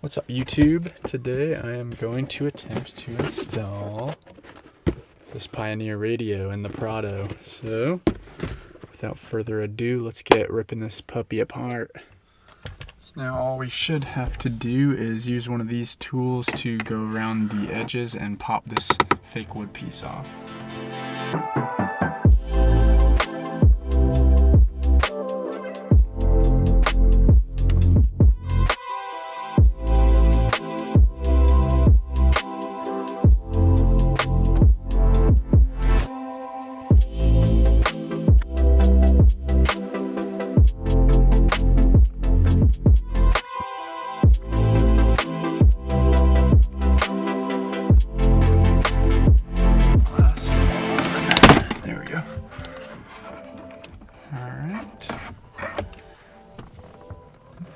What's up, YouTube? Today I am going to attempt to install this Pioneer radio in the Prado. So, without further ado, let's get ripping this puppy apart. So now all we should have to do is use one of these tools to go around the edges and pop this fake wood piece off.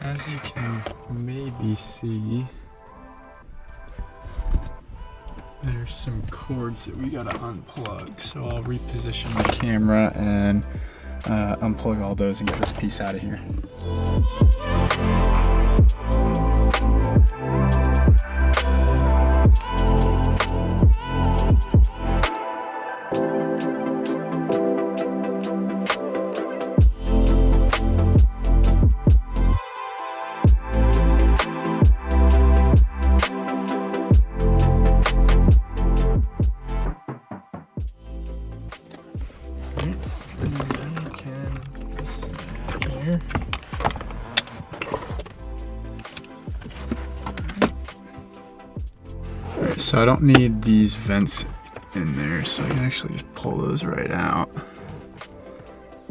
As you can maybe see, there's some cords that we gotta unplug. So I'll reposition the camera and unplug all those and get this piece out of here. Alright, so I don't need these vents in there, so I can actually just pull those right out.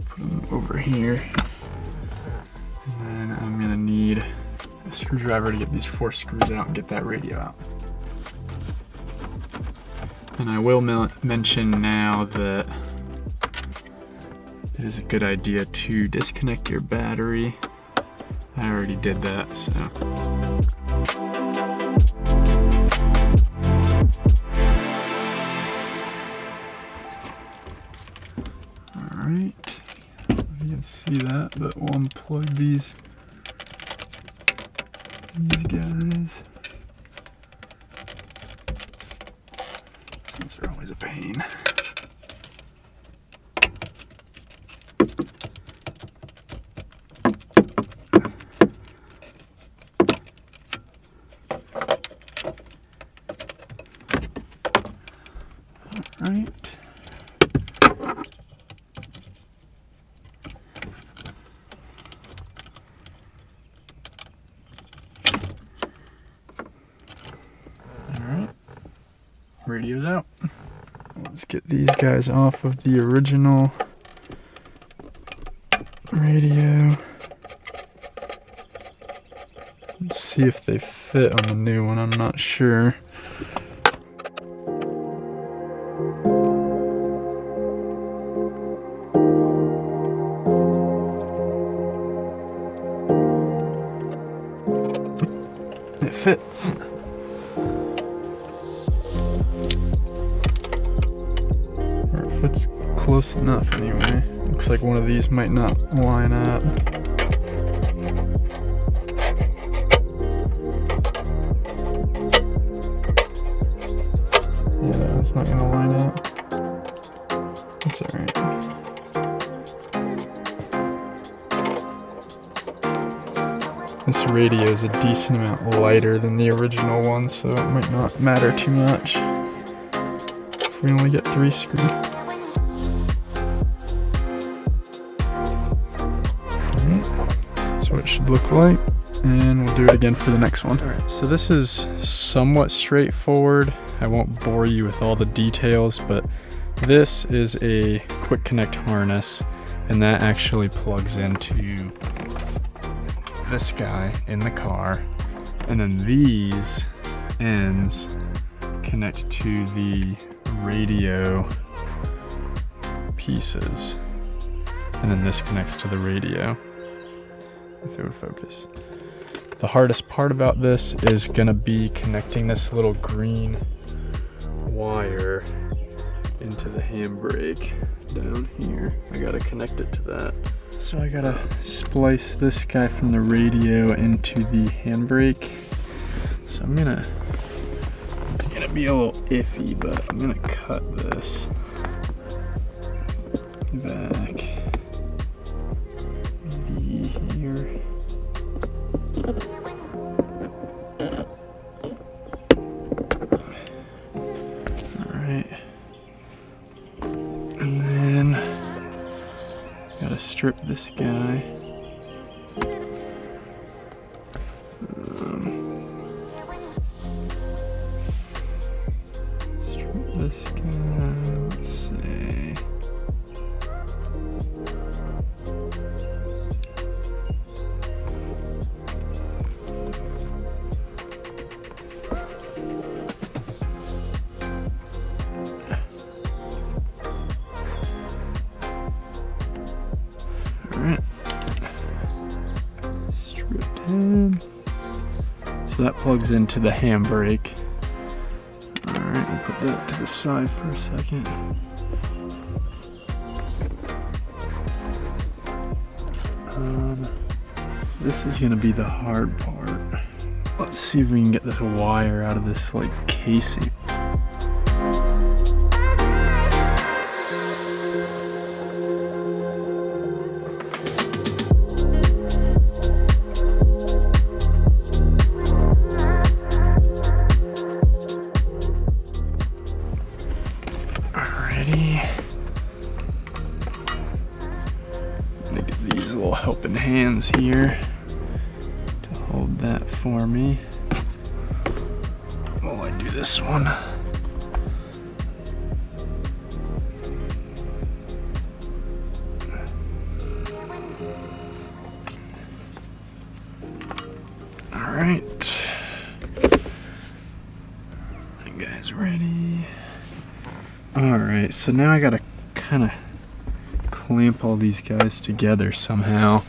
Put them over here. And then I'm gonna need a screwdriver to get these 4 screws out and get that radio out. And I will mention now that it is a good idea to disconnect your battery. I already did that, so. Alright, you can see that, but we'll unplug these guys. These are always a pain. Right. Alright. Radio's out. Let's get these guys off of the original radio. Let's see if they fit on the new one. I'm not sure. It fits. Or it fits close enough anyway. Looks like one of these might not line up. Yeah, it's not gonna line up. It's alright. This radio is a decent amount lighter than the original one, so it might not matter too much if we only get 3 screws. That's what it should look like, and we'll do it again for the next one. Alright, so this is somewhat straightforward. I won't bore you with all the details, but this is a quick connect harness, and that actually plugs into this guy in the car, and then these ends connect to the radio pieces, and then this connects to the radio, if it would focus. The hardest part about this is gonna be connecting this little green wire into the handbrake down here. I gotta connect it to that. So I gotta splice this guy from the radio into the handbrake, So I'm gonna be a little iffy, but I'm gonna cut this back maybe here. Alright. And then gotta strip this guy. This guy, let's see. All right. Stripped head. So that plugs into the handbrake. Alright, we'll put that to the side for a second. This is gonna be the hard part. Let's see if we can get this wire out of this like casing. Little helping hands here to hold that for me while I do this one. All right, that guy's ready. All right, so now I gotta kind of clamp all these guys together somehow.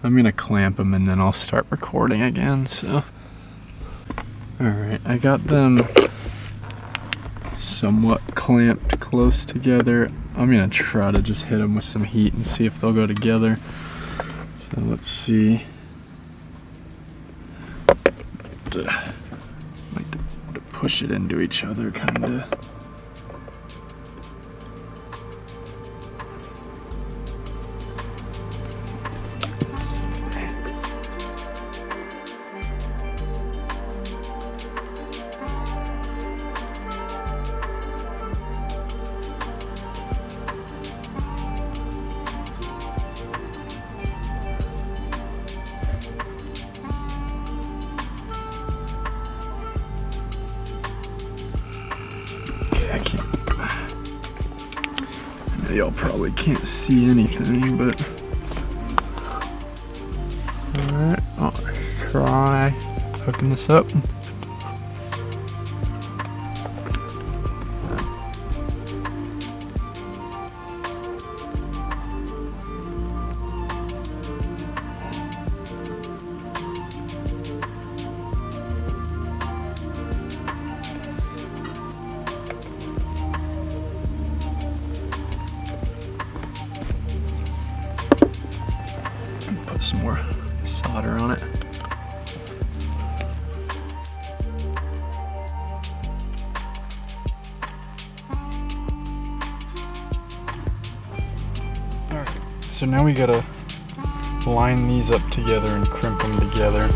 I'm gonna clamp them and then I'll start recording again. So, all right, I got them somewhat clamped close together. I'm gonna try to just hit them with some heat and see if they'll go together. So let's see. Like to push it into each other, kind of. Y'all probably can't see anything, but alright, I'll try hooking this up. Some more solder on it. Alright, so now we gotta line these up together and crimp them together.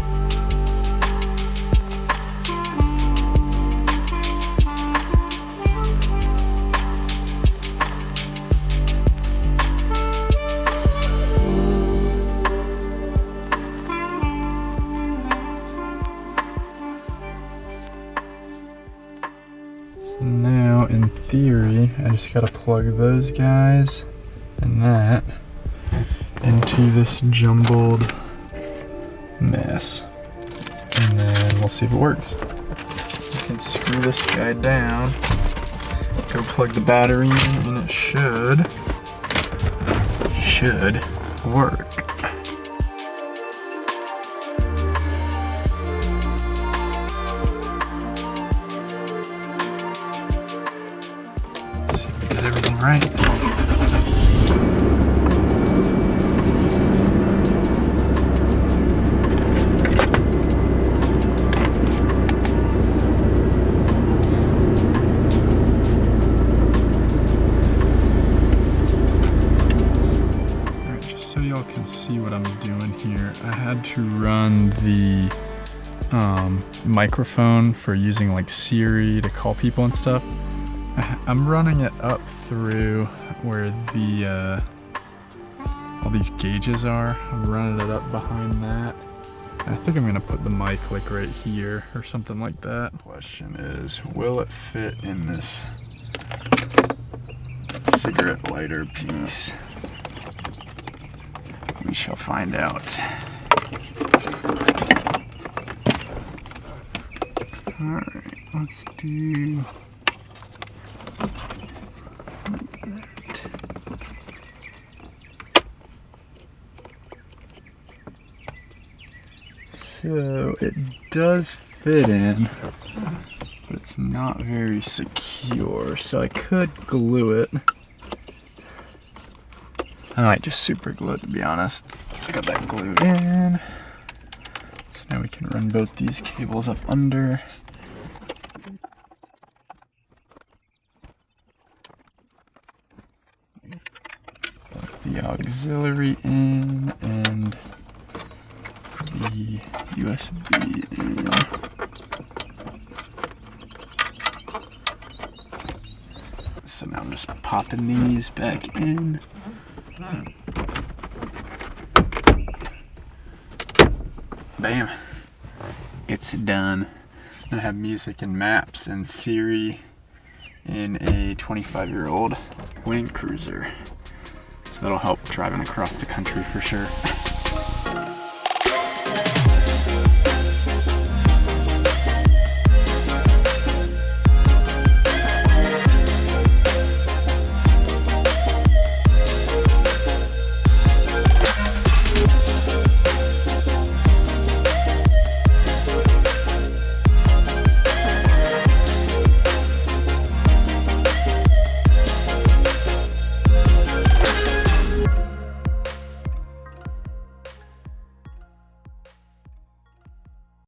Now, in theory, I just gotta plug those guys and that into this jumbled mess, and then we'll see if it works. You can screw this guy down, go plug the battery in, and it should work. Right. see what I'm doing here. I had to run the microphone for using like Siri to call people and stuff. I'm running it up through where the all these gauges are. I'm running it up behind that. I think I'm gonna put the mic like right here or something like that. Question is, will it fit in this cigarette lighter piece? We shall find out. Alright, let's do that. So it does fit in, but it's not very secure, so I could glue it. I might just super glue it, to be honest. So I got that glued in. So now we can run both these cables up under. Put the auxiliary in and the USB in. So now I'm just popping these back in. Bam, it's done. I have music and maps and Siri in a 25-year-old Land Cruiser. So that'll help driving across the country for sure.